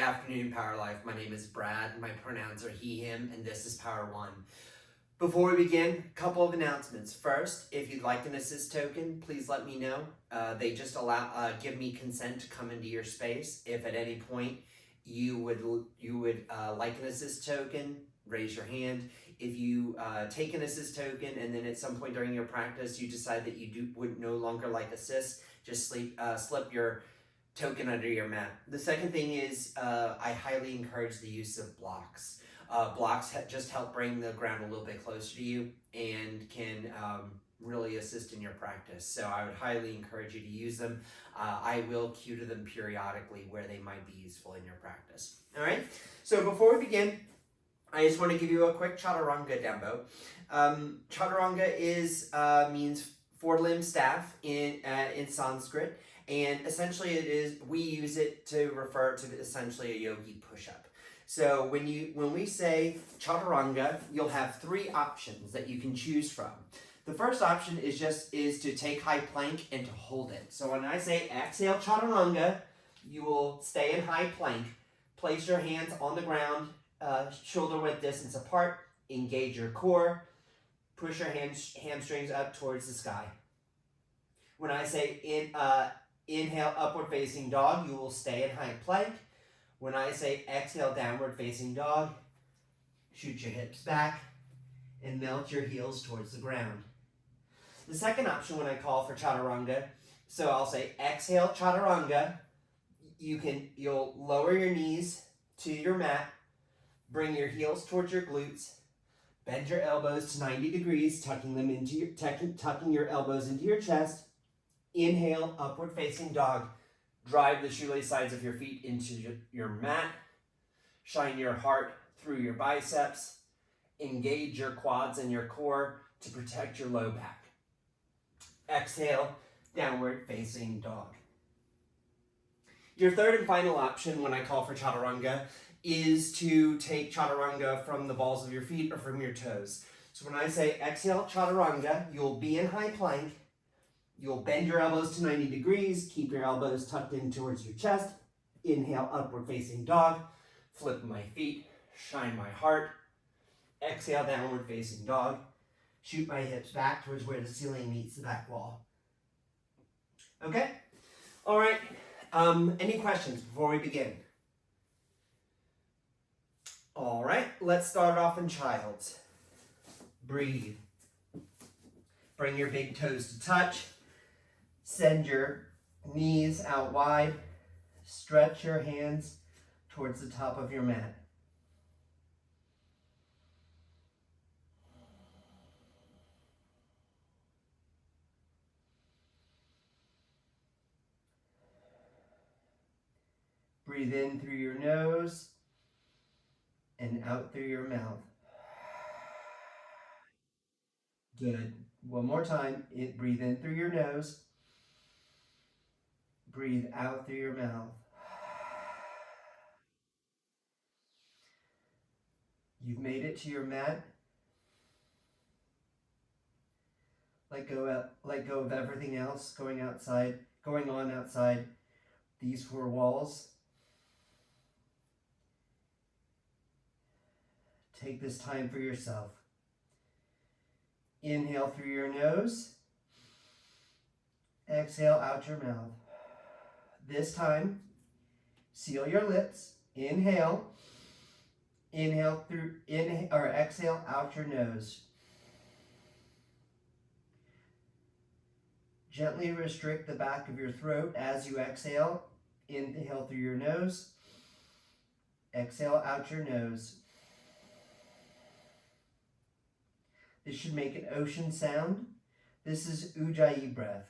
afternoon, Power Life. My name is Brad. My pronouns are he, him, and this is Power One. Before we begin, a couple of announcements. First, if you'd like an assist token, please let me know. They just give me consent to come into your space. If at any point you would like an assist token, raise your hand. If you take an assist token and then at some point during your practice you decide that you would no longer like assist, just slip your token under your mat. The second thing is I highly encourage the use of blocks. Blocks just help bring the ground a little bit closer to you and can really assist in your practice. So I would highly encourage you to use them. I will cue to them periodically where they might be useful in your practice. All right, so before we begin, I just want to give you a quick chaturanga dembo. Chaturanga means four-limbed staff in Sanskrit. And essentially we use it to refer to essentially a yogi push-up. So when we say chaturanga, you'll have three options that you can choose from. The first option is to take high plank and to hold it. So when I say exhale chaturanga, you will stay in high plank. Place your hands on the ground, shoulder width distance apart, engage your core, push your hamstrings up towards the sky. When I say inhale, upward facing dog, you will stay in high plank. When I say exhale, downward facing dog, shoot your hips back and melt your heels towards the ground. The second option when I call for chaturanga, so I'll say exhale chaturanga, you'll lower your knees to your mat, bring your heels towards your glutes, bend your elbows to 90 degrees, tucking your elbows into your chest. Inhale, upward facing dog. Drive the shoelace sides of your feet into your mat. Shine your heart through your biceps. Engage your quads and your core to protect your low back. Exhale, downward facing dog. Your third and final option when I call for chaturanga is to take chaturanga from the balls of your feet or from your toes. So when I say exhale chaturanga, you'll be in high plank. You'll bend your elbows to 90 degrees, keep your elbows tucked in towards your chest. Inhale, upward facing dog. Flip my feet, shine my heart. Exhale, downward facing dog. Shoot my hips back towards where the ceiling meets the back wall. Okay? All right. Any questions before we begin? All right, let's start off in child's. Breathe. Bring your big toes to touch. Send your knees out wide. Stretch your hands towards the top of your mat. Breathe in through your nose and out through your mouth. Good. One more time. Breathe in through your nose. Breathe out through your mouth. You've made it to your mat. Let go of everything else going on outside these four walls. Take this time for yourself. Inhale through your nose. Exhale out your mouth. This time, seal your lips. Inhale. Exhale out your nose. Gently restrict the back of your throat as you exhale. Inhale through your nose. Exhale out your nose. This should make an ocean sound. This is Ujjayi breath.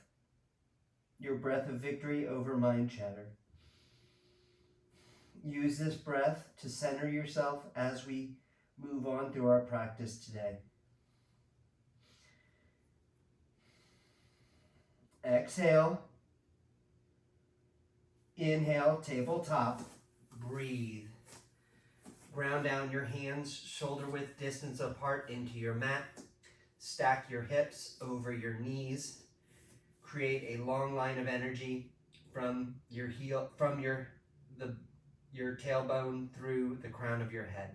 Your breath of victory over mind chatter. Use this breath to center yourself as we move on through our practice today. Exhale. Inhale, tabletop. Breathe. Ground down your hands, shoulder width distance apart into your mat. Stack your hips over your knees. Create a long line of energy from the your tailbone through the crown of your head.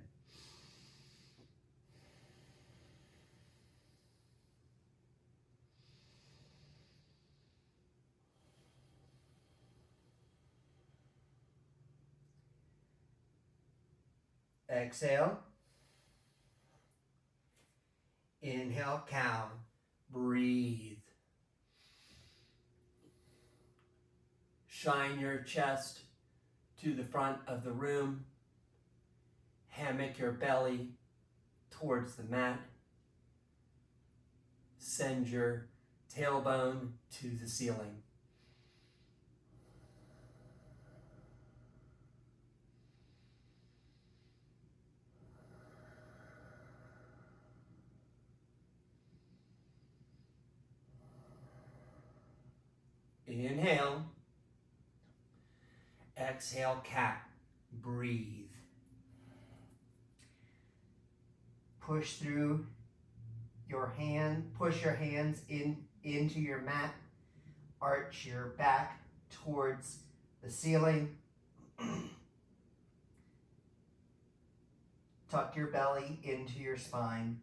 Exhale. Inhale, cow. Breathe. Shine your chest to the front of the room. Hammock your belly towards the mat. Send your tailbone to the ceiling. Inhale. Exhale, cat. Breathe. Push through your hand, push your hands into your mat. Arch your back towards the ceiling. Tuck your belly into your spine.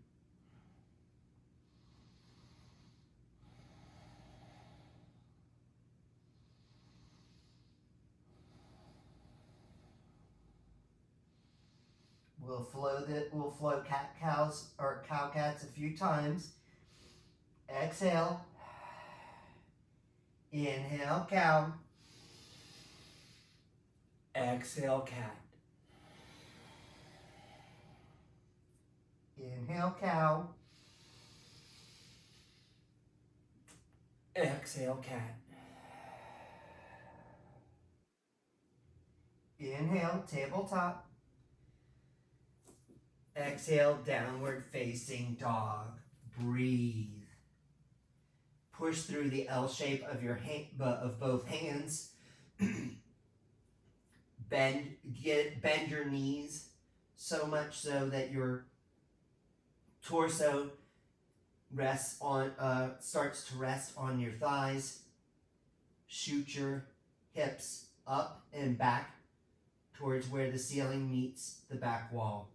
We'll flow cat cows or cow cats a few times. Exhale. Inhale, cow. Exhale, cat. Inhale, cow. Exhale, cat. Inhale, tabletop. Exhale, downward facing dog. Breathe. Push through the L shape of of both hands. Bend your knees so much so that your torso starts to rest on your thighs. Shoot your hips up and back towards where the ceiling meets the back wall.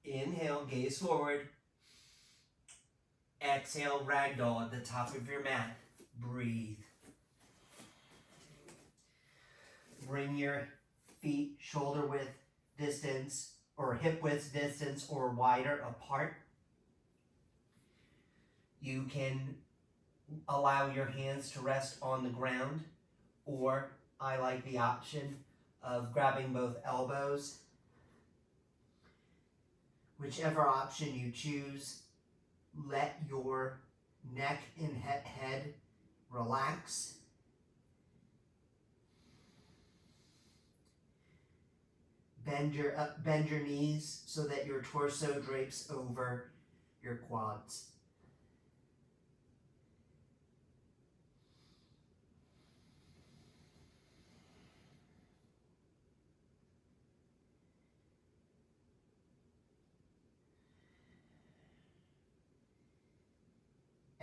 Inhale, gaze forward. Exhale, ragdoll at the top of your mat. Breathe. Bring your feet shoulder width distance or hip width distance or wider apart. You can allow your hands to rest on the ground, or I like the option of grabbing both elbows. Whichever option you choose, let your neck and head relax. Bend your knees so that your torso drapes over your quads.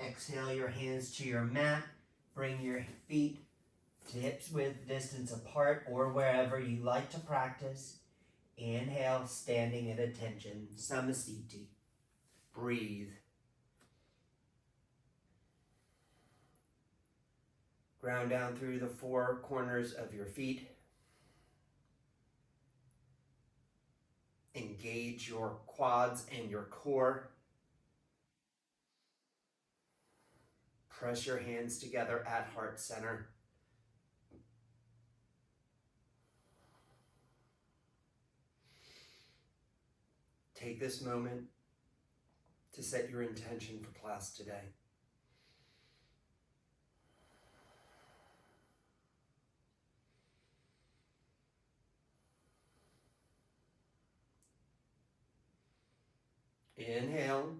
Exhale your hands to your mat. Bring your feet to hips width distance apart or wherever you like to practice. Inhale, standing at attention, Samasthiti. Breathe. Ground down through the four corners of your feet. Engage your quads and your core. Press your hands together at heart center. Take this moment to set your intention for class today. Inhale.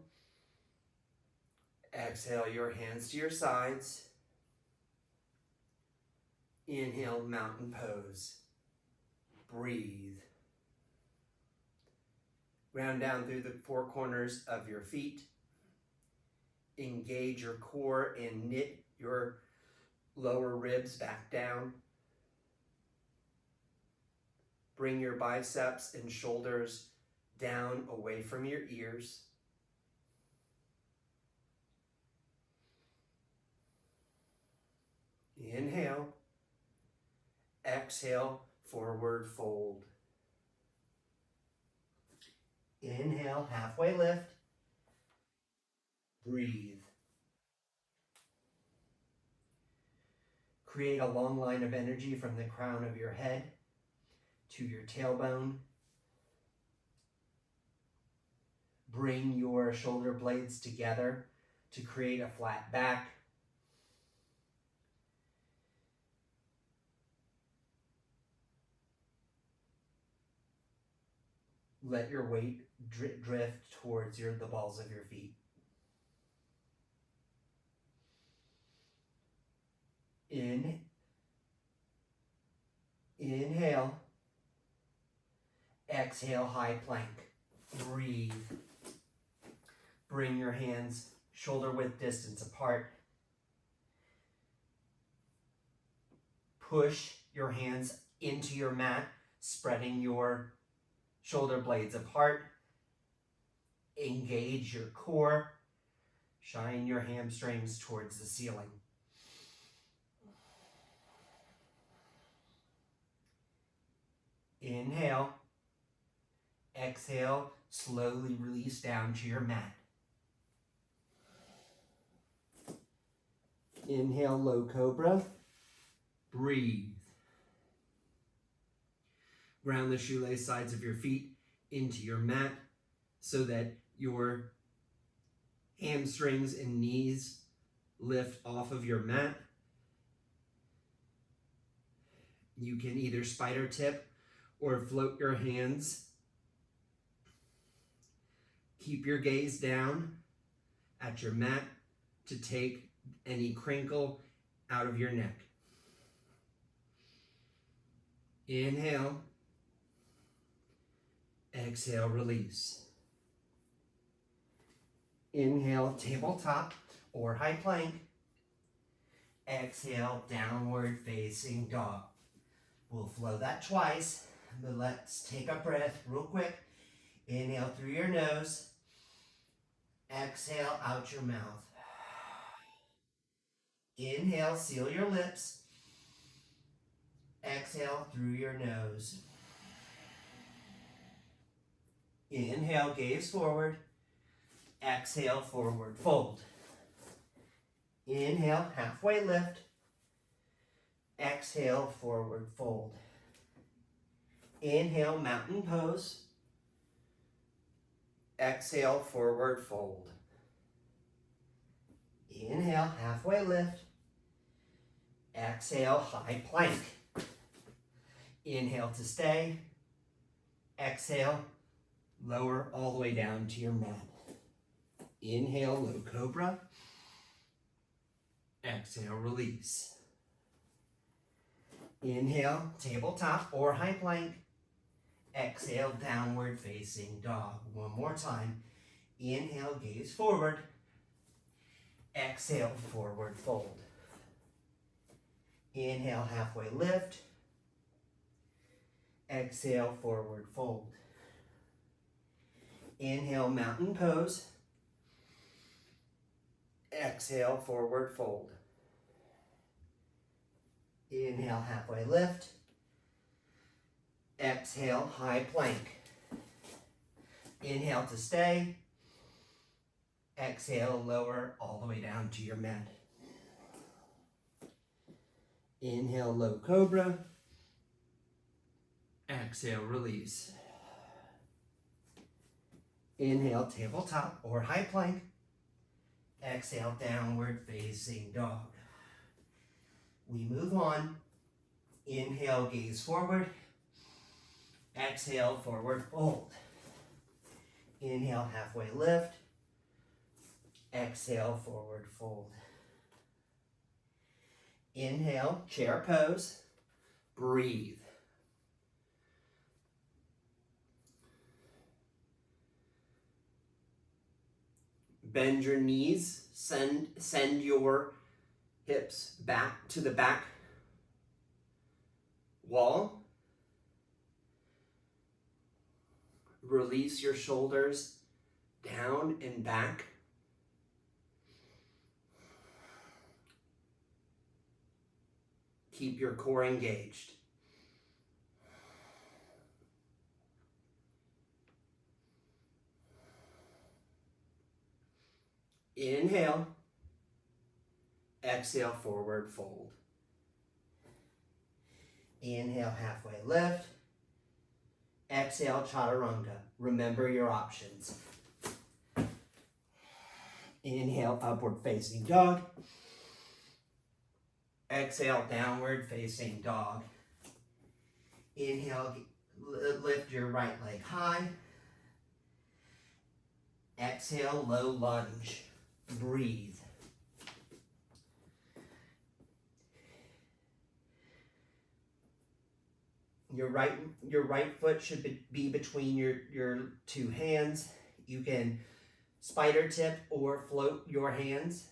Exhale your hands to your sides. Inhale, mountain pose. Breathe. Ground down through the four corners of your feet. Engage your core and knit your lower ribs back down. Bring your biceps and shoulders down away from your ears. Inhale. Exhale, forward fold. Inhale, halfway lift. Breathe. Create a long line of energy from the crown of your head to your tailbone. Bring your shoulder blades together to create a flat back. Let your weight drift towards the balls of your feet. Inhale. Exhale, high plank. Breathe. Bring your hands shoulder width distance apart. Push your hands into your mat, spreading your shoulder blades apart. Engage your core. Shine your hamstrings towards the ceiling. Inhale. Exhale, slowly release down to your mat. Inhale, low cobra. Breathe. Ground the shoelace sides of your feet into your mat so that your hamstrings and knees lift off of your mat. You can either spider tip or float your hands. Keep your gaze down at your mat to take any crinkle out of your neck. Inhale. Exhale, release. Inhale, tabletop or high plank. Exhale, downward facing dog. We'll flow that twice, but let's take a breath real quick. Inhale through your nose. Exhale out your mouth. Inhale, seal your lips. Exhale through your nose. Inhale, gaze forward. Exhale, forward fold. Inhale, halfway lift. Exhale, forward fold. Inhale, mountain pose. Exhale, forward fold. Inhale, halfway lift. Exhale, high plank. Inhale to stay. Exhale, lower all the way down to your mat. Inhale, low cobra. Exhale, release. Inhale, tabletop or high plank. Exhale, downward facing dog. One more time. Inhale, gaze forward. Exhale, forward fold. Inhale, halfway lift. Exhale, forward fold. Inhale, mountain pose. Exhale, forward fold. Inhale, halfway lift. Exhale, high plank. Inhale to stay. Exhale, lower all the way down to your mat. Inhale, low cobra. Exhale, release. Inhale, tabletop or high plank. Exhale, downward facing dog. We move on. Inhale, gaze forward. Exhale, forward fold. Inhale, halfway lift. Exhale, forward fold. Inhale, chair pose. Breathe. Bend your knees. Send your hips back to the back wall. Release your shoulders down and back. Keep your core engaged. Inhale. Exhale, forward fold. Inhale, halfway lift. Exhale, chaturanga. Remember your options. Inhale, upward facing dog. Exhale, downward facing dog. Inhale, lift your right leg high. Exhale, low lunge. Breathe. Your right foot should be between your two hands. You can spider tip or float your hands.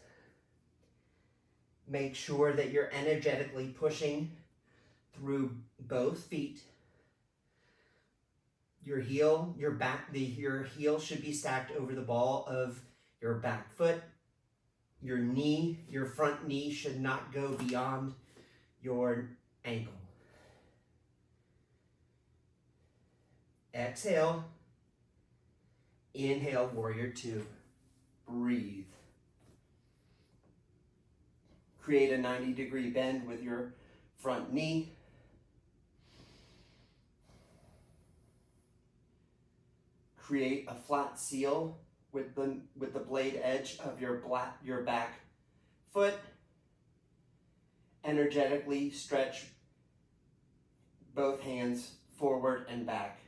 Make sure that you're energetically pushing through both feet. Your heel should be stacked over the ball of your back foot. Your front knee should not go beyond your ankle. Exhale. Inhale, warrior two. Breathe. Create a 90-degree bend with your front knee. Create a flat seal with the blade edge of your back foot. Energetically stretch both hands forward and back.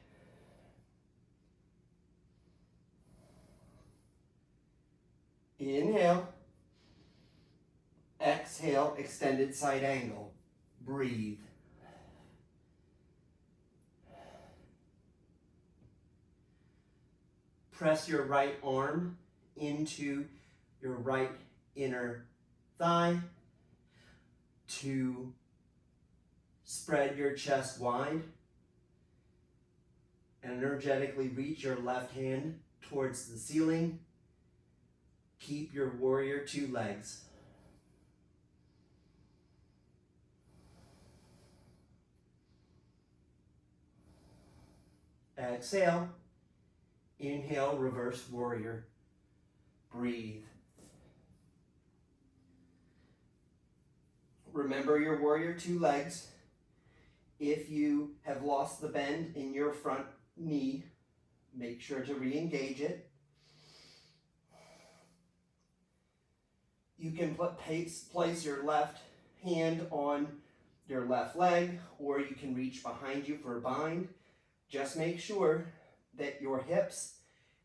Inhale. Exhale, extended side angle. Breathe. Press your right arm into your right inner thigh to spread your chest wide. Energetically reach your left hand towards the ceiling. Keep your warrior two legs. Exhale. Inhale, reverse warrior. Breathe. Remember your warrior two legs. If you have lost the bend in your front knee, make sure to re-engage it. You can place your left hand on your left leg, or you can reach behind you for a bind. Just make sure that your hips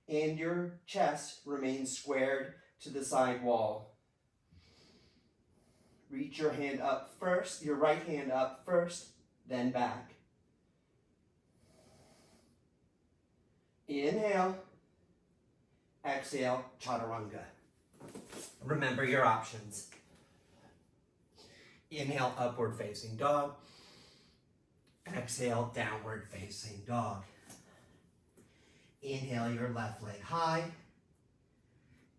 and your chest remain squared to the side wall. Reach your hand up first, your right hand up first, then back. Inhale. Exhale, chaturanga. Remember your options. Inhale, upward facing dog. Exhale, downward facing dog. Inhale, your left leg high.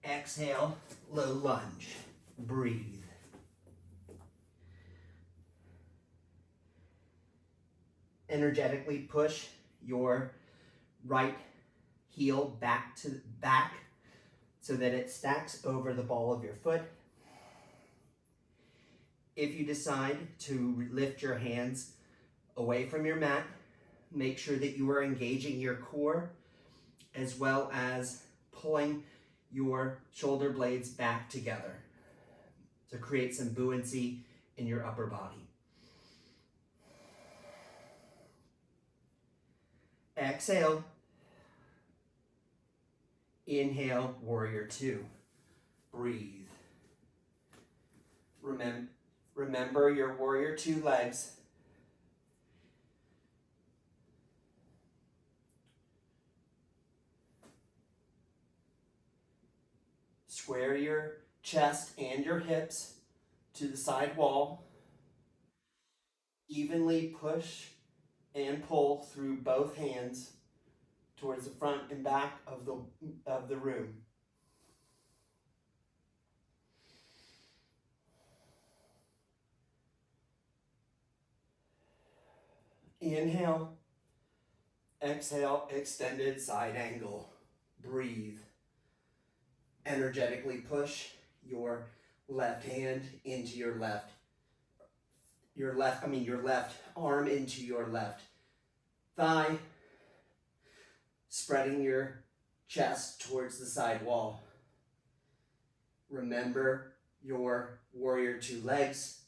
Exhale, low lunge. Breathe. Energetically push your right heel back so that it stacks over the ball of your foot. If you decide to lift your hands away from your mat, make sure that you are engaging your core as well as pulling your shoulder blades back together to create some buoyancy in your upper body. Exhale. Inhale, warrior two. Breathe. Remember your warrior two legs. Square your chest and your hips to the side wall. Evenly push and pull through both hands towards the front and back of the room. Inhale. Exhale, extended side angle. Breathe. Energetically push your left hand into your left arm into your left thigh, spreading your chest towards the side wall. Remember your warrior two legs.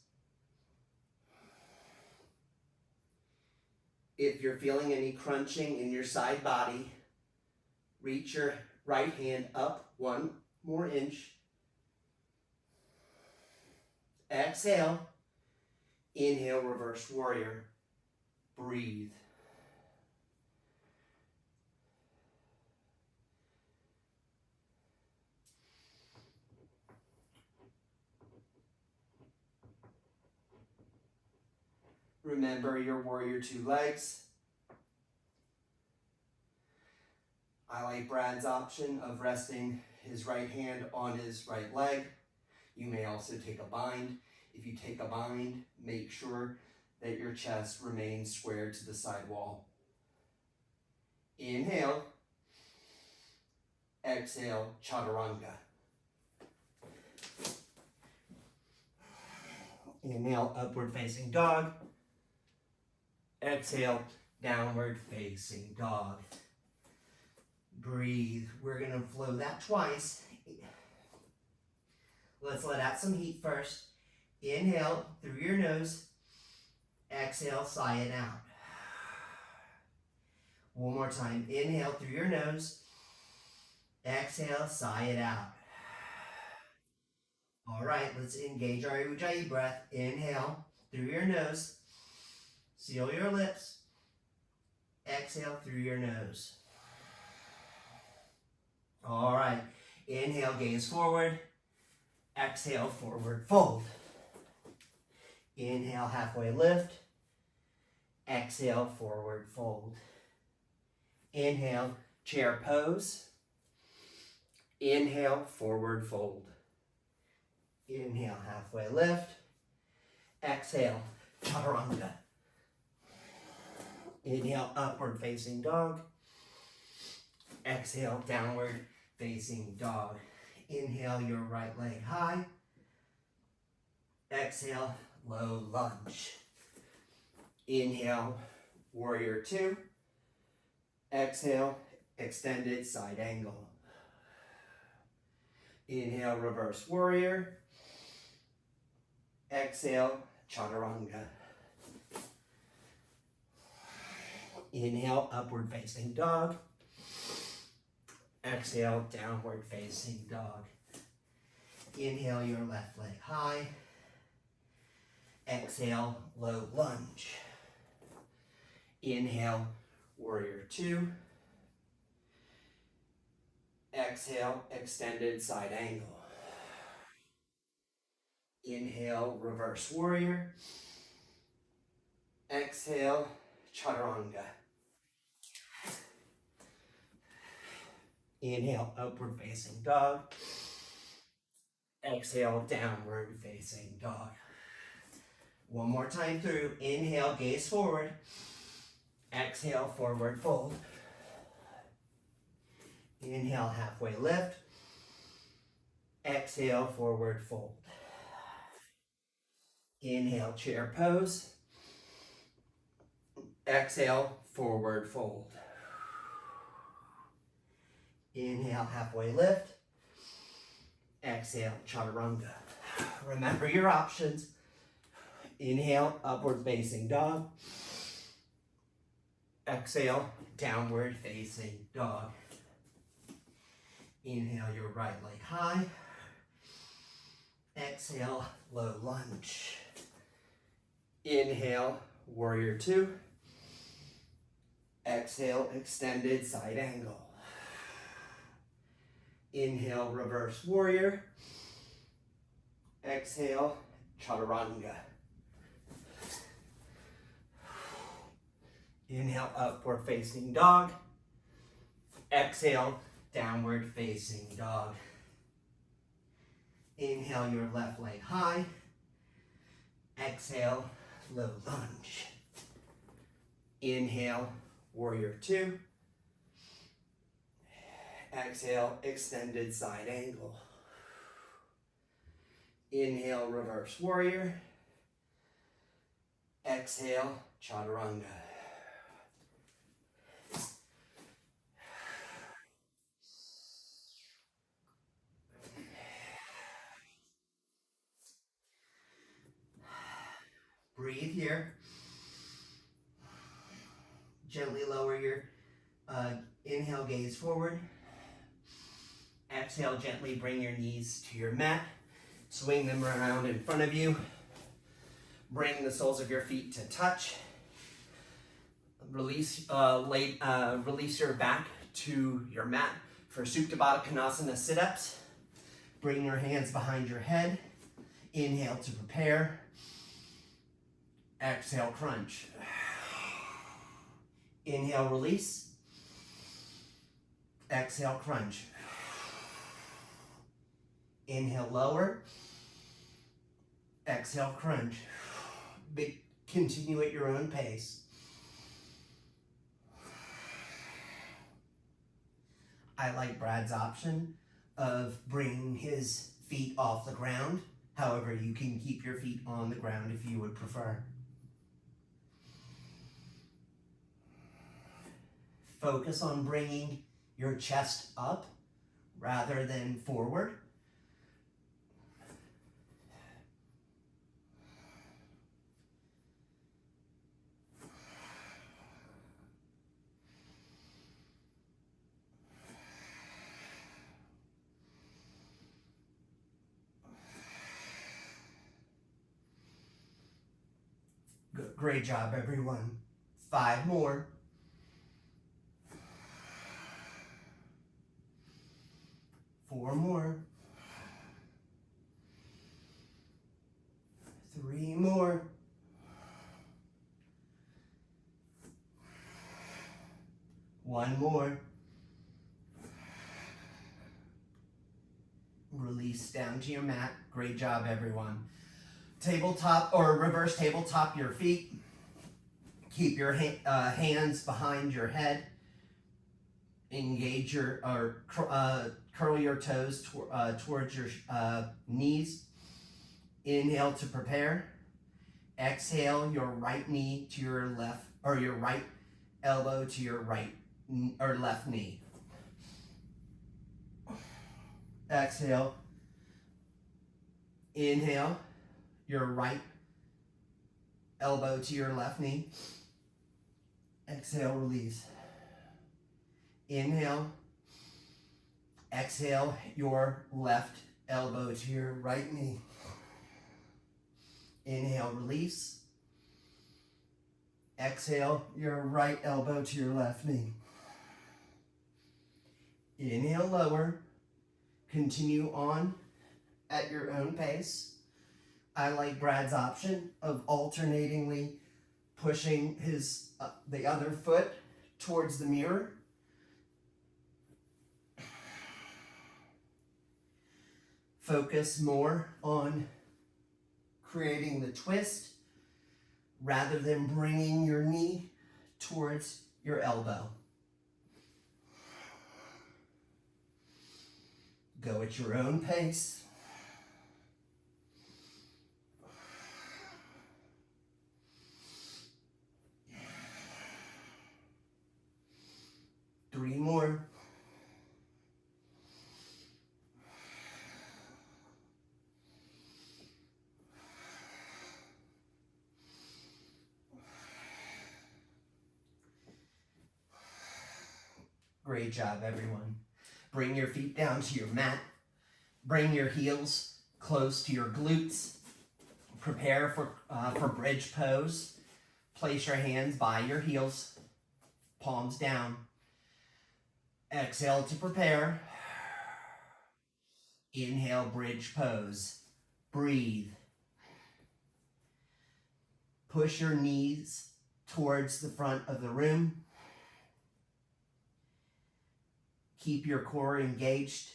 If you're feeling any crunching in your side body, reach your right hand up 1 more inch. Exhale. Inhale, reverse warrior. Breathe. Remember your warrior two legs. I like Brad's option of resting his right hand on his right leg. You may also take a bind. If you take a bind, make sure that your chest remains square to the side wall. Inhale. Exhale, chaturanga. Inhale, upward facing dog. Exhale, downward facing dog. Breathe. We're going to flow that twice. Let's let out some heat first. Inhale through your nose. Exhale, sigh it out. One more time. Inhale through your nose. Exhale, sigh it out. All right, let's engage our Ujjayi breath. Inhale through your nose. Seal your lips. Exhale through your nose. All right. Inhale, gaze forward. Exhale, forward fold. Inhale, halfway lift. Exhale, forward fold. Inhale, chair pose. Inhale, forward fold. Inhale, halfway lift. Exhale, chaturanga. Inhale, upward facing dog. Exhale, downward facing dog. Inhale, your right leg high. Exhale, low lunge. Inhale, warrior two. Exhale, extended side angle. Inhale, reverse warrior. Exhale, chaturanga. Inhale, upward facing dog. Exhale, downward facing dog. Inhale, your left leg high. Exhale, low lunge. Inhale, warrior two. Exhale, extended side angle. Inhale, reverse warrior. Exhale, chaturanga. Inhale, upward facing dog. Exhale, downward facing dog. One more time through. Inhale, gaze forward. Exhale, forward fold. Inhale, halfway lift. Exhale, forward fold. Inhale, chair pose. Exhale, forward fold. Inhale, halfway lift. Exhale, chaturanga. Remember your options. Inhale, upward facing dog. Exhale, downward facing dog. Inhale, your right leg high. Exhale, low lunge. Inhale, warrior two. Exhale, extended side angle. Inhale, reverse warrior. Exhale, chaturanga. Inhale, upward facing dog. Exhale, downward facing dog. Inhale your left leg high. Exhale, low lunge. Inhale, warrior two. Exhale, extended side angle. Inhale, reverse warrior. Exhale, chaturanga. Breathe here. Gently lower your inhale, gaze forward. Exhale, gently bring your knees to your mat. Swing them around in front of you. Bring the soles of your feet to touch. Release your back to your mat for Supta Baddha Konasana sit-ups. Bring your hands behind your head. Inhale to prepare. Exhale, crunch. Inhale, release. Exhale, crunch. Inhale, lower. Exhale, crunch. Continue at your own pace. I like Brad's option of bringing his feet off the ground. However, you can keep your feet on the ground if you would prefer. Focus on bringing your chest up rather than forward. Great job, everyone. 5 more. 4 more. 3 more. 1 more. Release down to your mat. Great job, everyone. Tabletop or reverse tabletop your feet. Keep your hands behind your head. Engage your curl your toes towards your knees. Inhale to prepare. Exhale your right knee to your left, or your right elbow to your right or left knee. Exhale. Inhale your right elbow to your left knee. Exhale, release. Inhale. Exhale your left elbow to your right knee. Inhale, release. Exhale your right elbow to your left knee. Inhale, lower. Continue on at your own pace. I like Brad's option of alternatingly pushing the other foot towards the mirror. Focus more on creating the twist rather than bringing your knee towards your elbow. Go at your own pace. Three more. Great job, everyone. Bring your feet down to your mat. Bring your heels close to your glutes. Prepare for bridge pose. Place your hands by your heels, palms down. Exhale to prepare. Inhale, bridge pose. Breathe. Push your knees towards the front of the room. Keep your core engaged.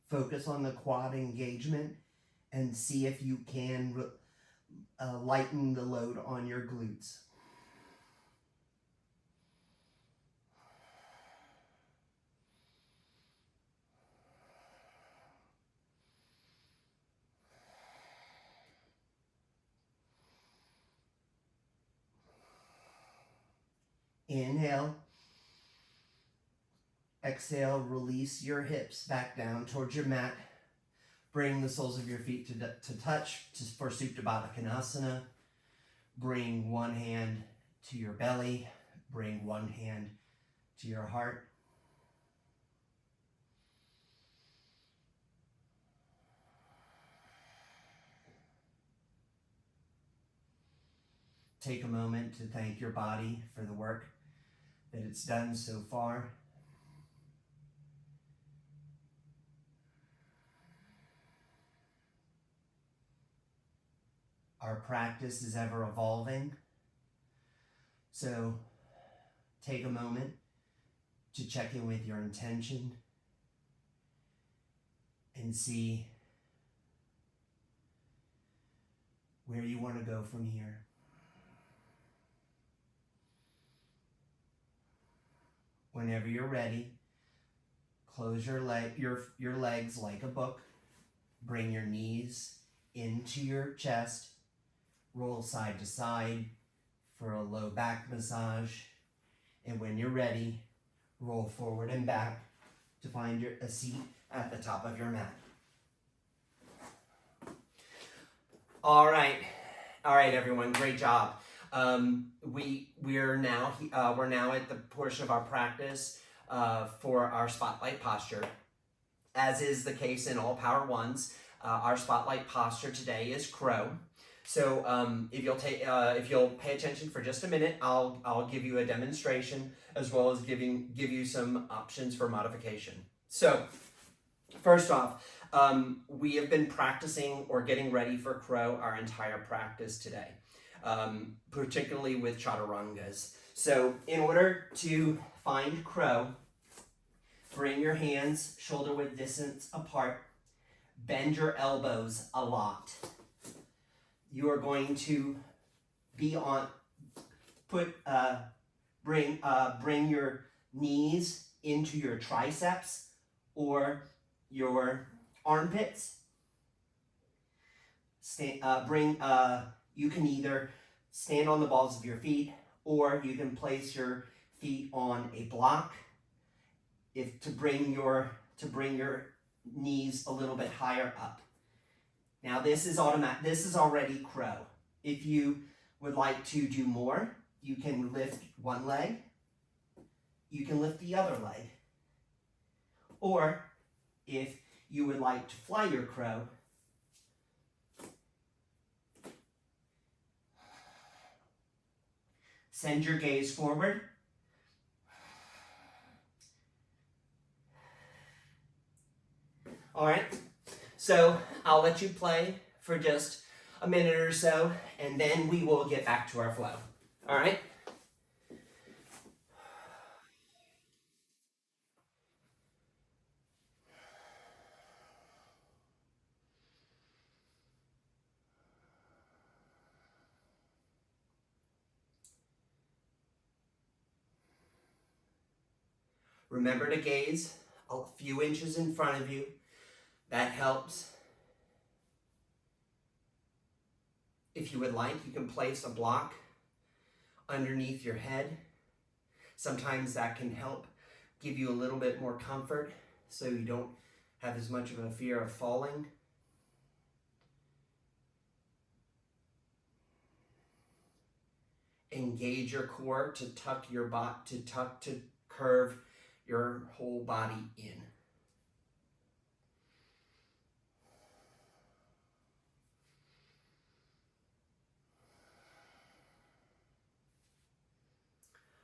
Focus on the quad engagement and see if you can lighten the load on your glutes. Inhale. Exhale, release your hips back down towards your mat. Bring the soles of your feet to touch for Supta Baddha Konasana. Bring one hand to your belly. Bring one hand to your heart. Take a moment to thank your body for the work that it's done so far. Our practice is ever evolving, so take a moment to check in with your intention and see where you want to go from here. Whenever you're ready, close your legs like a book. Bring your knees into your chest. Roll side to side for a low back massage. And when you're ready, roll forward and back to find a seat at the top of your mat. All right, everyone, great job. We're now at the portion of our practice for our spotlight posture. As is the case in all Power Ones, our spotlight posture today is crow. So if you'll pay attention for just a minute, I'll give you a demonstration as well as give you some options for modification. So first off, we have been practicing or getting ready for crow our entire practice today, particularly with chaturangas. So in order to find crow, bring your hands shoulder width distance apart. Bend your elbows a lot. You are going to bring your knees into your triceps or your armpits. You can either stand on the balls of your feet or you can place your feet on a block to bring your knees a little bit higher up. Now this is automatic. This is already crow. If you would like to do more, you can lift one leg. You can lift the other leg. Or if you would like to fly your crow, send your gaze forward. All right. So I'll let you play for just a minute or so, and then we will get back to our flow. All right? Remember to gaze a few inches in front of you. That helps. If you would like, you can place a block underneath your head. Sometimes that can help give you a little bit more comfort so you don't have as much of a fear of falling. engage your core, to tuck your butt, to curve your whole body in.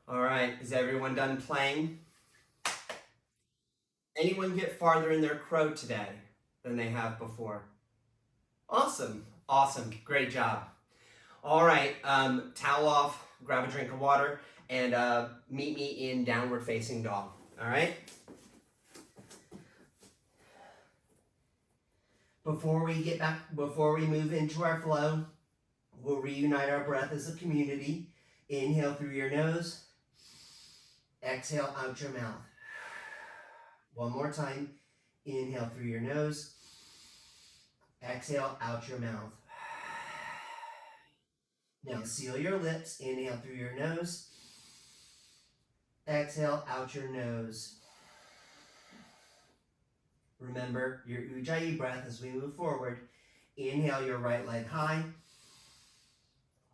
All right, is everyone done playing? Anyone get farther in their crow today than they have before? Awesome, awesome, great job. All right, towel off, grab a drink of water, and meet me in downward facing dog. All right? Before we move into our flow, we'll reunite our breath as a community. Inhale through your nose, exhale out your mouth. One more time. Inhale through your nose, exhale out your mouth. Now seal your lips. Inhale through your nose, exhale out your nose. Remember your Ujjayi breath as we move forward. Inhale your right leg high,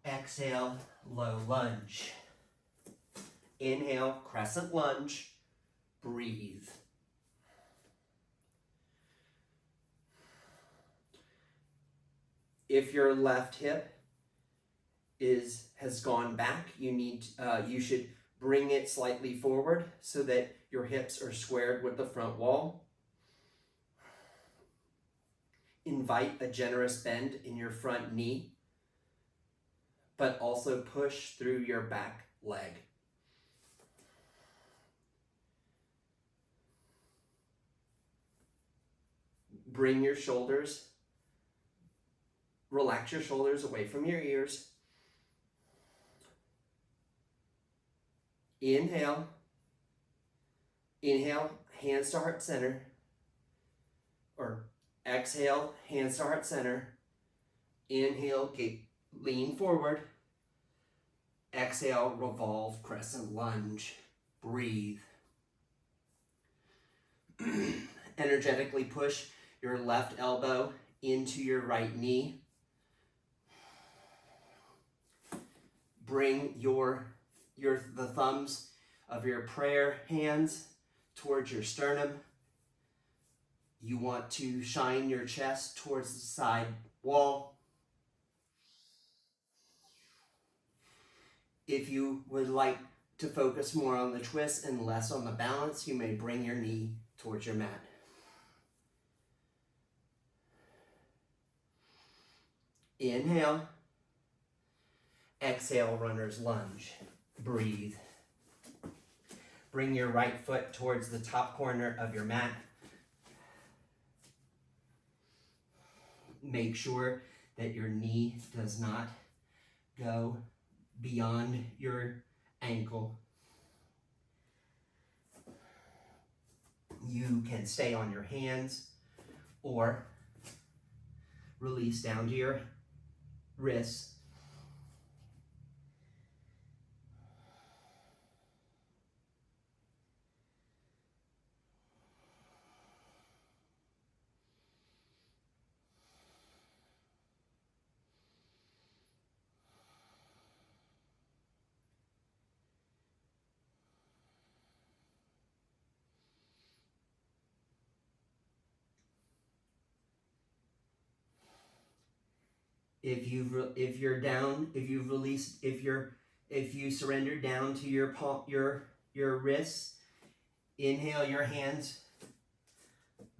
exhale low lunge. Inhale crescent lunge, breathe. If your left hip has gone back, you should bring it slightly forward so that your hips are squared with the front wall. Invite a generous bend in your front knee, but also push through your back leg. Bring your shoulders, relax your shoulders away from your ears. Inhale, hands to heart center, or exhale, hands to heart center. Inhale, lean forward. Exhale, revolve, crescent lunge. Breathe. Energetically push your left elbow into your right knee. Bring the thumbs of your prayer hands towards your sternum. You want to shine your chest towards the side wall. If you would like to focus more on the twist and less on the balance, you may bring your knee towards your mat. Inhale. Exhale, runner's lunge. Breathe. Bring your right foot towards the top corner of your mat. Make sure that your knee does not go beyond your ankle. You can stay on your hands or release down to your wrists. If you surrender down to your wrists, inhale your hands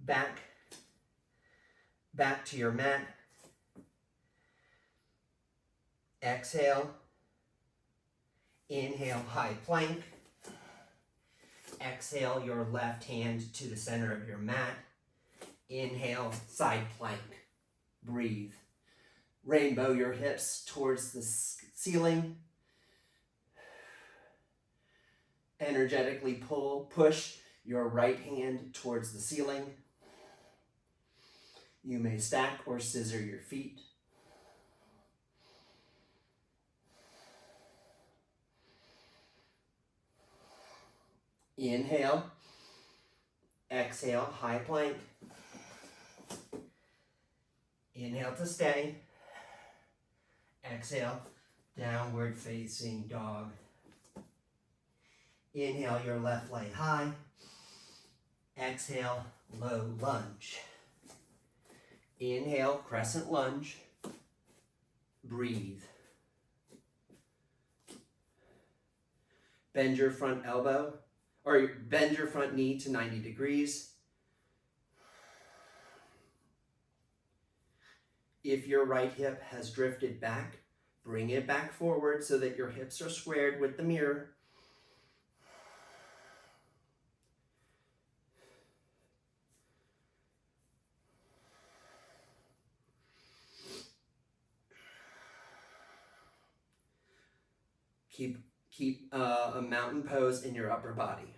back to your mat. Exhale. Inhale, high plank. Exhale your left hand to the center of your mat. Inhale, side plank. Breathe. Rainbow your hips towards the ceiling. Energetically push your right hand towards the ceiling. You may stack or scissor your feet. Inhale. Exhale, high plank. Inhale to stay. Exhale Downward facing dog. Inhale your left leg high. Exhale, low lunge. Inhale, crescent lunge. Breathe. Bend your front elbow, or bend your front knee to 90 degrees. If your right hip has drifted back, bring it back forward so that your hips are squared with the mirror. Keep a mountain pose in your upper body.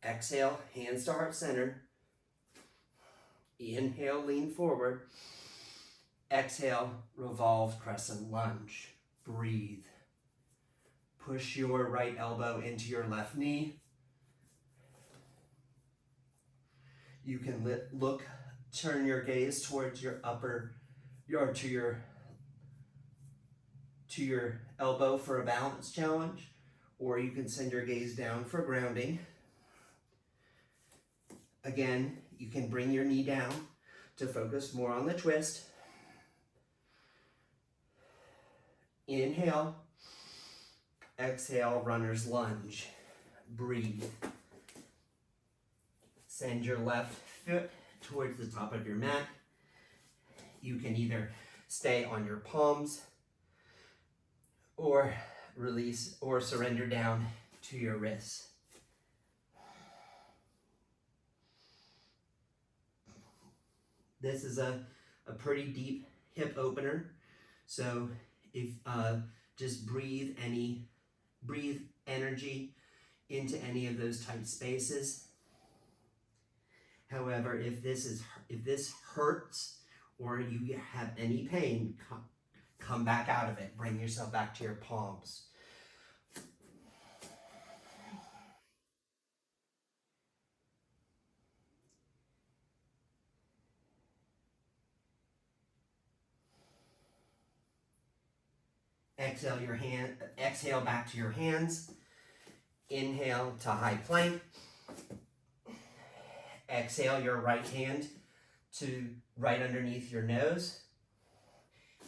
Exhale, hands to heart center. Inhale, lean forward. Exhale, revolve crescent lunge. Breathe. Push your right elbow into your left knee. You can turn your gaze towards your to your elbow for a balance challenge, or you can send your gaze down for grounding. Again, you can bring your knee down to focus more on the twist. Inhale. Exhale, runner's lunge. Breathe. Send your left foot towards the top of your mat. You can either stay on your palms or release or surrender down to your wrists. This is a pretty deep hip opener, so if just breathe energy into any of those tight spaces. However, if this hurts or you have any pain, come back out of it. Bring yourself back to your palms. Exhale back to your hands. Inhale to high plank. Exhale your right hand to right underneath your nose.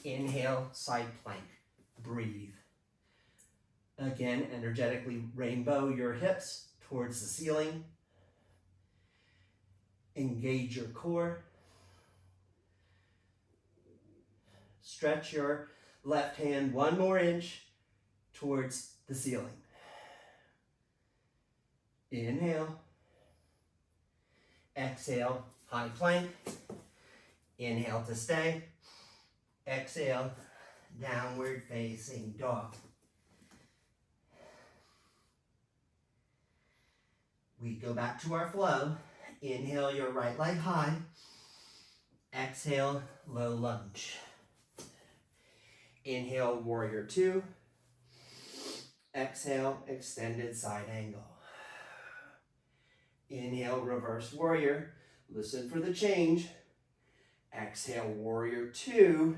Inhale, side plank. Breathe. Again, energetically rainbow your hips towards the ceiling. Engage your core. Stretch your left hand 1 more inch towards the ceiling. Inhale. Exhale, high plank. Inhale to stay. Exhale, downward facing dog. We go back to our flow. Inhale your right leg high. Exhale, low lunge. Inhale, warrior 2. Exhale, extended side angle. Inhale, reverse warrior. Listen for the change. Exhale, warrior 2.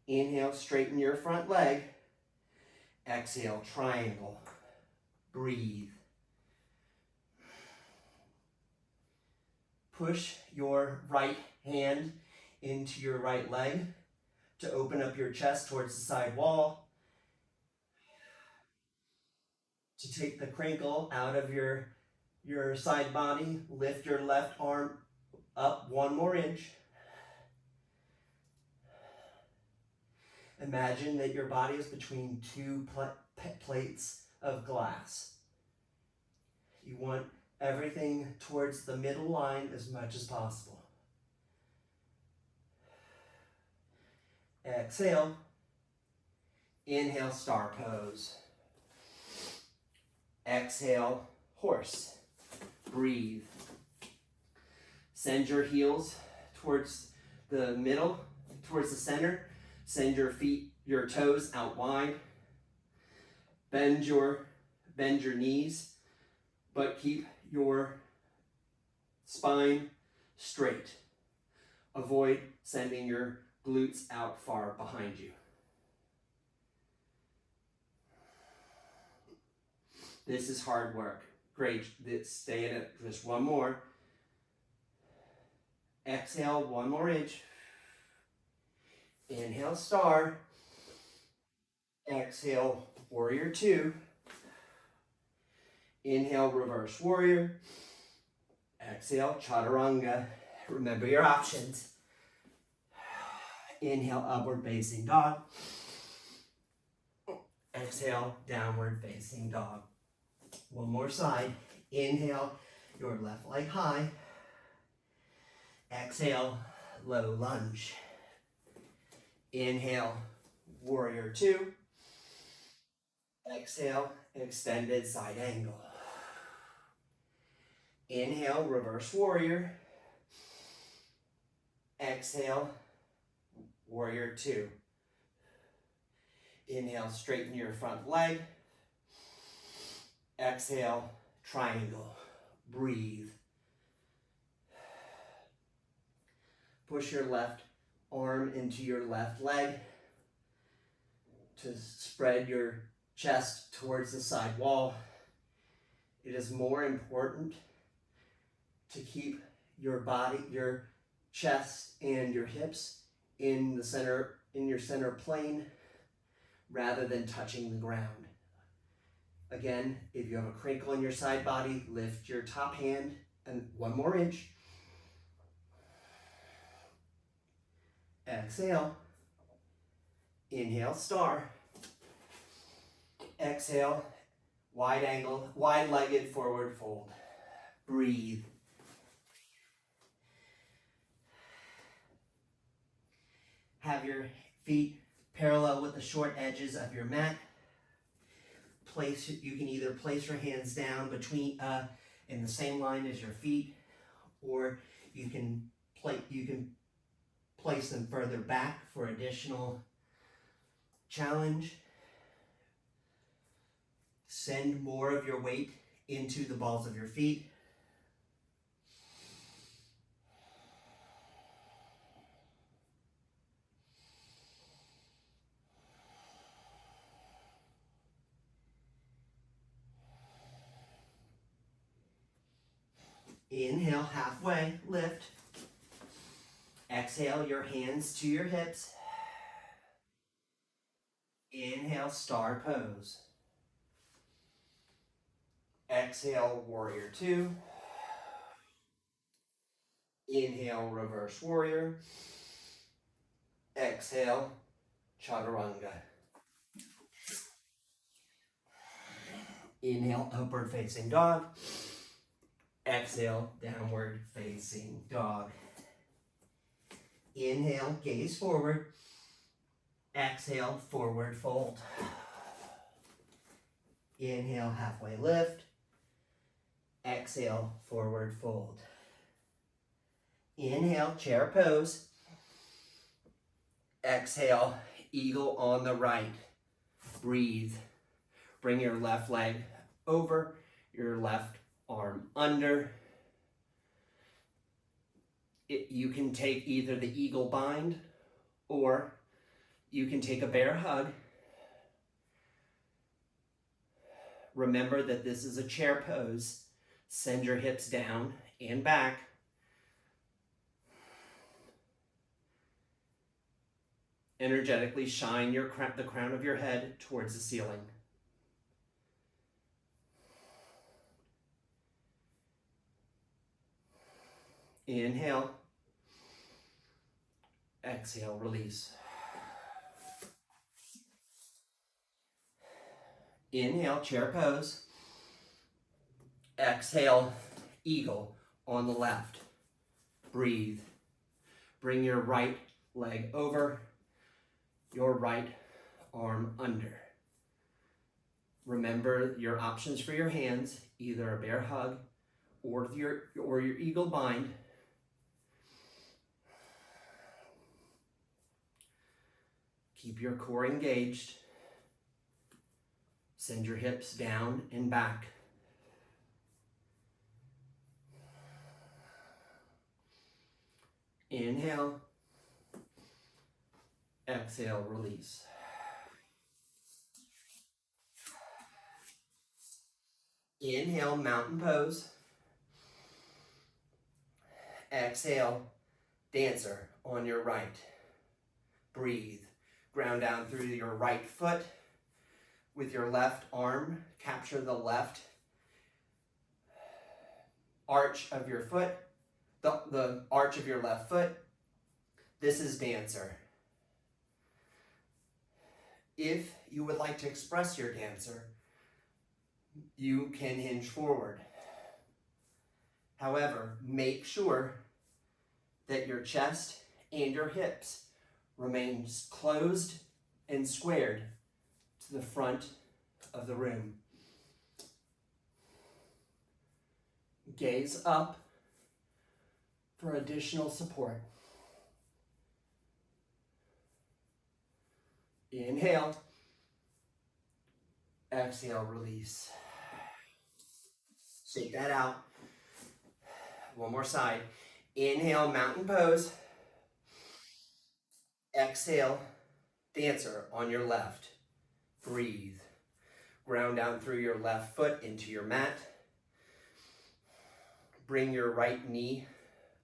Inhale, straighten your front leg. Exhale, triangle. Breathe. Push your right hand into your right leg to open up your chest towards the side wall. To take the crinkle out of your side body, lift your left arm up 1 more inch. Imagine that your body is between 2 plates of glass. You want everything towards the middle line as much as possible. Exhale. Inhale, star pose. Exhale, horse. Breathe. Send your heels towards the middle, towards the center. Send your feet, your toes out wide. Bend your knees, but keep your spine straight. Avoid sending your glutes out far behind you. This is hard work. Great. Stay in it. Just one more. Exhale, one more inch. Inhale, star. Exhale, warrior two. Inhale, reverse warrior. Exhale, chaturanga. Remember your options. Inhale, upward facing dog. Exhale, downward facing dog. One more side. Inhale, your left leg high. Exhale, low lunge. Inhale, warrior two. Exhale, extended side angle. Inhale, reverse warrior. Exhale, warrior two. Inhale, straighten your front leg. Exhale, triangle. Breathe. Push your left arm into your left leg to spread your chest towards the side wall. It is more important to keep your body, your chest and your hips in the center, in your center plane, rather than touching the ground. Again, if you have a crinkle in your side body, lift your top hand and one more inch. Exhale. Inhale, star. Exhale, wide angle, wide-legged forward fold. Breathe. Have your feet parallel with the short edges of your mat. You can either place your hands down between in the same line as your feet, or you can place them further back for additional challenge. Send more of your weight into the balls of your feet. Inhale, halfway, lift. Exhale, your hands to your hips. Inhale, star pose. Exhale, warrior two. Inhale, reverse warrior. Exhale, chaturanga. Inhale, upward facing dog. Exhale, downward facing dog. Inhale, gaze forward. Exhale, forward fold. Inhale, halfway lift. Exhale, forward fold. Inhale, chair pose. Exhale, eagle on the right. Breathe. Bring your left leg over, your left arm under. You can take either the eagle bind or you can take a bear hug. Remember that this is a chair pose. Send your hips down and back. Energetically shine the crown of your head towards the ceiling. Inhale. Exhale, release. Inhale, chair pose. Exhale, eagle on the left. Breathe. Bring your right leg over, your right arm under. Remember your options for your hands, either a bear hug or your eagle bind. Keep your core engaged. Send your hips down and back. Inhale. Exhale, release. Inhale, mountain pose. Exhale, dancer on your right. Breathe. Ground down through your right foot. With your left arm, capture the left arch of your foot, the arch of your left foot. This is dancer. If you would like to express your dancer, you can hinge forward. However, make sure that your chest and your hips remain closed and squared to the front of the room. Gaze up for additional support. Inhale. Exhale, release. Shake that out. One more side. Inhale, mountain pose. Exhale, dancer on your left. Breathe. Ground down through your left foot into your mat. Bring your right knee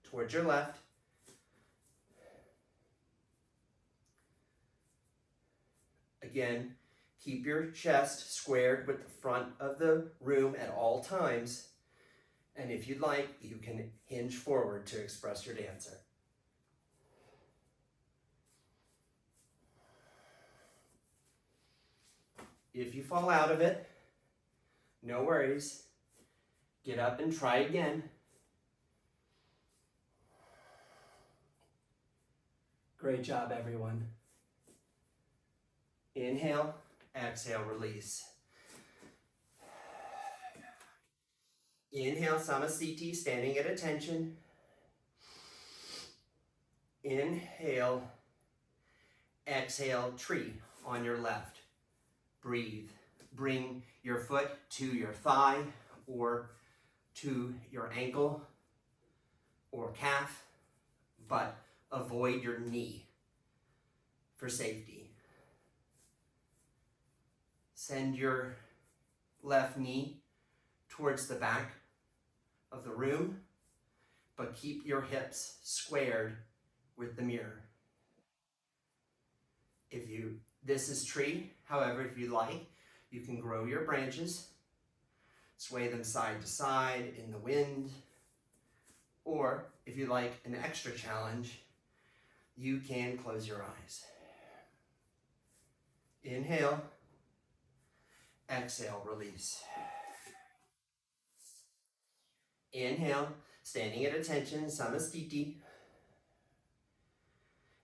towards your left. Again, keep your chest squared with the front of the room at all times. And if you'd like, you can hinge forward to express your dancer. If you fall out of it, no worries. Get up and try again. Great job, everyone. Inhale, exhale, release. Inhale, Samasthiti, standing at attention. Inhale, exhale, tree on your left. Breathe. Bring your foot to your thigh or to your ankle or calf, but avoid your knee for safety. Send your left knee towards the back of the room, but keep your hips squared with the mirror. This is tree. However, if you like, you can grow your branches, sway them side to side in the wind, or if you like an extra challenge, you can close your eyes. Inhale, exhale, release. Inhale, standing at attention, Samasthiti.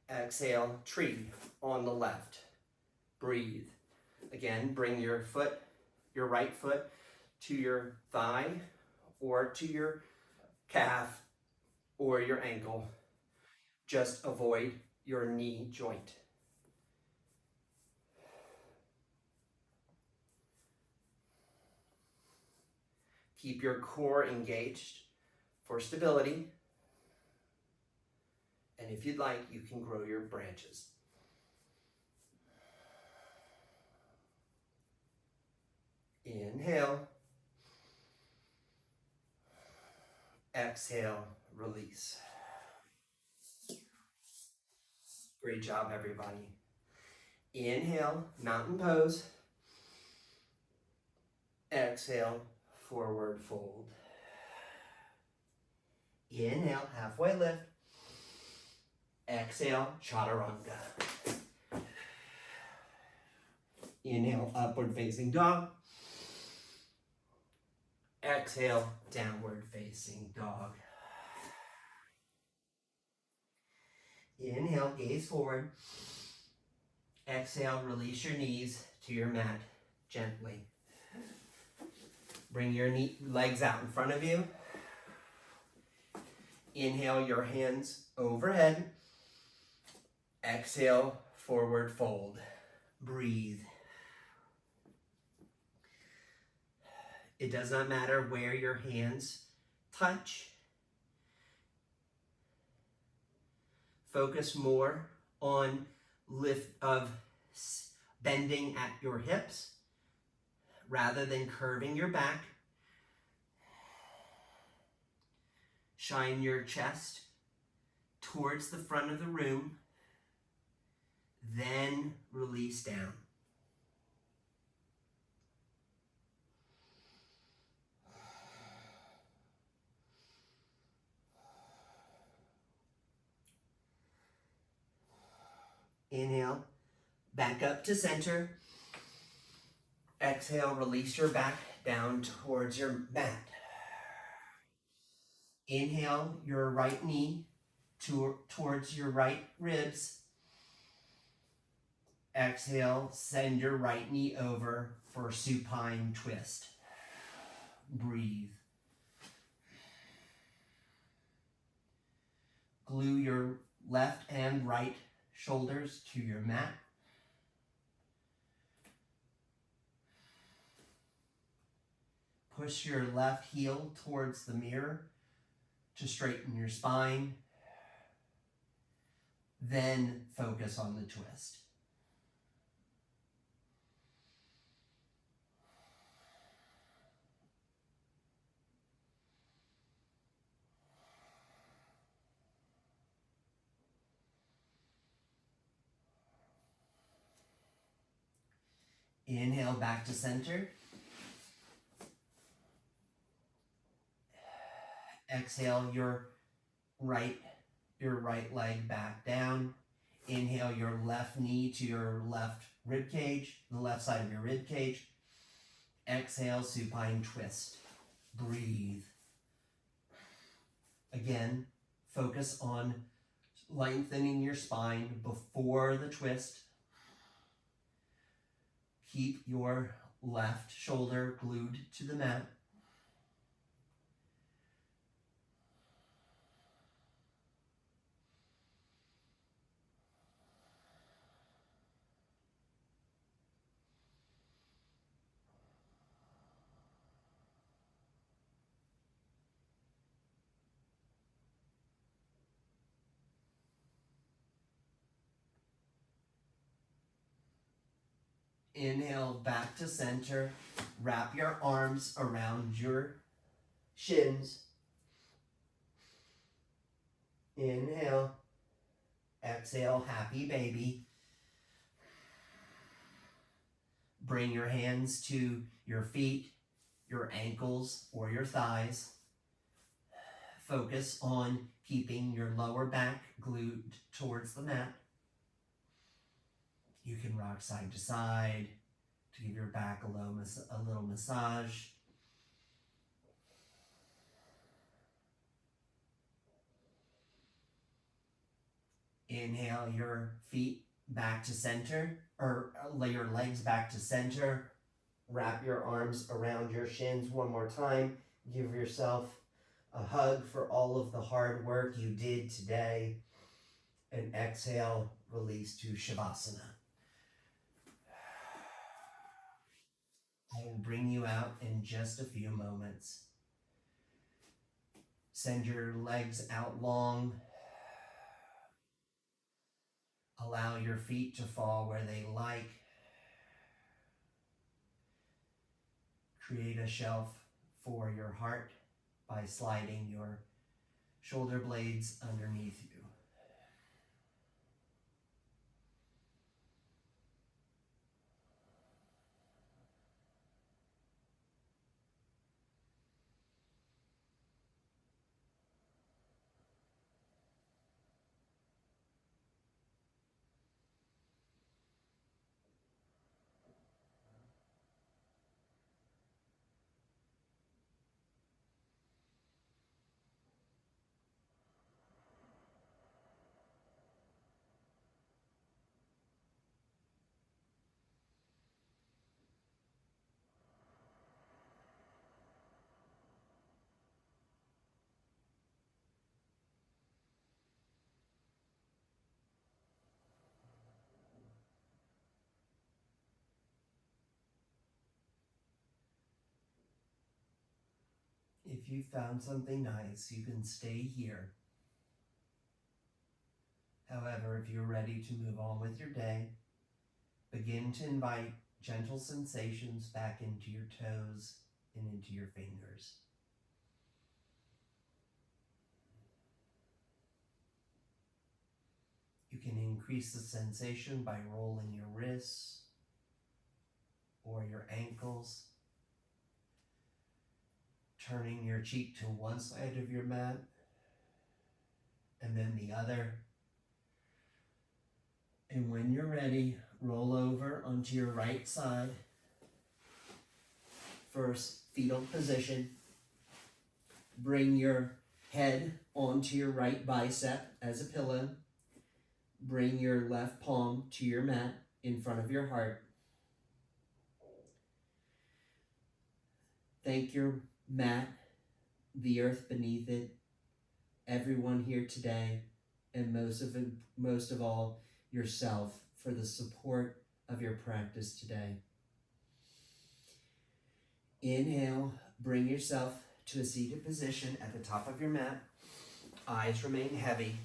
Exhale, tree on the left. Breathe. Again, bring your right foot to your thigh or to your calf or your ankle. Just avoid your knee joint. Keep your core engaged for stability. And if you'd like, you can grow your branches. Inhale. Exhale, release. Great job, everybody. Inhale, mountain pose. Exhale, forward fold. Inhale, halfway lift. Exhale, chaturanga. Inhale, upward facing dog. Exhale, downward facing dog. Inhale, gaze forward. Exhale, release your knees to your mat gently. Bring your legs out in front of you. Inhale, your hands overhead. Exhale, forward fold. Breathe. It does not matter where your hands touch. Focus more on bending at your hips rather than curving your back. Shine your chest towards the front of the room, then release down. Inhale, back up to center. Exhale, release your back down towards your mat. Inhale your right knee towards your right ribs. Exhale, send your right knee over for supine twist. Breathe. Glue your left and right shoulders to your mat. Push your left heel towards the mirror to straighten your spine. Then focus on the twist. Inhale back to center. Exhale your right leg back down. Inhale your left knee to your left rib cage, the left side of your rib cage. Exhale, supine twist. Breathe. Again, focus on lengthening your spine before the twist. Keep your left shoulder glued to the mat. Inhale back to center. Wrap your arms around your shins. Inhale. Exhale, happy baby. Bring your hands to your feet, your ankles, or your thighs. Focus on keeping your lower back glued towards the mat. You can rock side to side to give your back a little massage. Inhale your feet back to center, or lay your legs back to center. Wrap your arms around your shins one more time. Give yourself a hug for all of the hard work you did today. And exhale, release to Shavasana. I will bring you out in just a few moments. Send your legs out long. Allow your feet to fall where they like. Create a shelf for your heart by sliding your shoulder blades underneath you. If you found something nice, you can stay here. However, if you're ready to move on with your day, begin to invite gentle sensations back into your toes and into your fingers. You can increase the sensation by rolling your wrists or your ankles, turning your cheek to one side of your mat and then the other. And when you're ready, roll over onto your right side. First, fetal position. Bring your head onto your right bicep as a pillow. Bring your left palm to your mat in front of your heart. Thank your mat, the earth beneath it, everyone here today, and most of all, yourself for the support of your practice today. Inhale, bring yourself to a seated position at the top of your mat. Eyes remain heavy.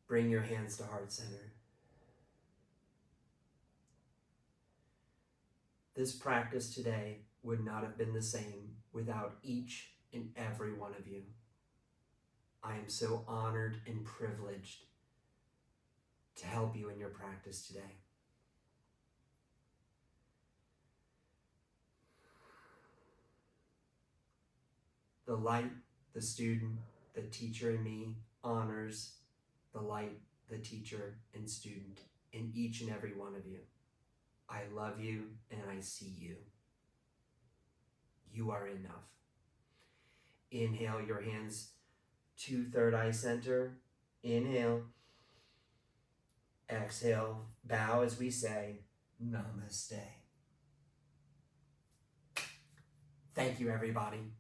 Bring your hands to heart center. This practice today would not have been the same without each and every one of you. I am so honored and privileged to help you in your practice today. The light, the student, the teacher in me honors the light, the teacher, and student in each and every one of you. I love you and I see you. You are enough. Inhale your hands to third eye center. Inhale. Exhale. Bow as we say, Namaste. Thank you, everybody.